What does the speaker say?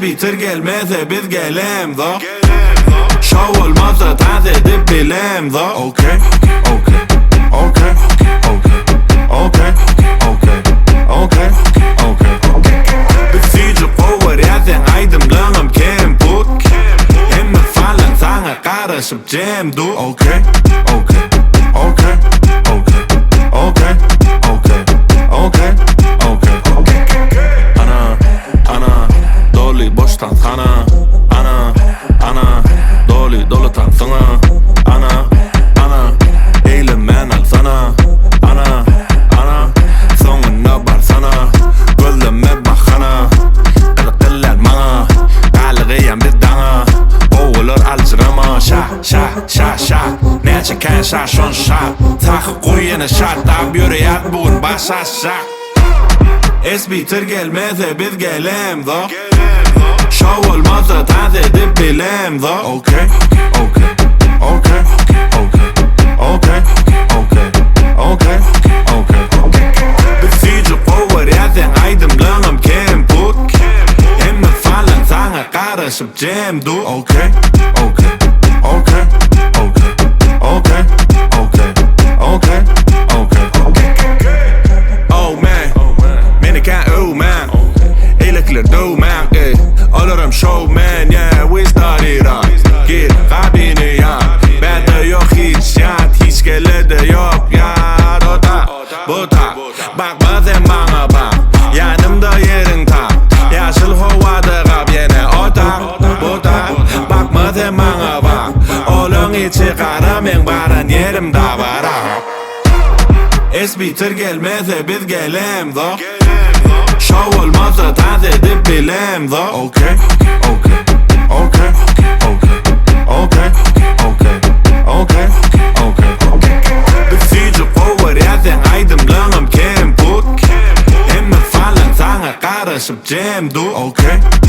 bitir gelmezse biz gelem da. Şov olmazsa taz edip bilem da. Okay, okay, okay, okay, okay, okay, okay, okay. Besyge over yazın aydımlığım kem put. Hem falan sana karışıp cem du. Okay, okay, okay, okay, okay, okay, okay, okay. Ana, dolu boştan sana. Ana, dolu tan sana. Ana, eğlenmen al sana. Ana, sonuna bar sana. Gözleme bakana. Kılıklılar bana. Kalıgıyam bir dana. Oğulur alcırama. Şa. Ne çeken şa şon şa. Takı koyunu şarttan yürüyat bugün başa şa. Es bitir gelmezse biz gelem da. Şov olmazsa taz edip bilem da. Okay, okay, okay, okay, okay, okay, okay, okay. Besyge over yazın aydımlığım kem put. Hem falan sana karışıp cem du. Okay, okay, okay, okay, okay, okay, okay, okay. Oh man, beni kan man. Eylekler do man, olurum show man, yeah, we started up. Gir kabini ya, bende yok hiç yat, hiç gelede yok ya. Bu ta, bakma sen bana bak, yanımda yerin ta. Yaşıl havada kap yine o ta, bu ta. Bakma sen bana bak, olun içi kara men baran yerim da var. Es bitir gelmezse biz gelem da. Şov olmazsa taz edip bilem da. Okay, okay, okay, okay, okay, okay, okay, okay. Besyge over yazın aydımlığım kem put. Hem falan sana karışıp cem du. Okay.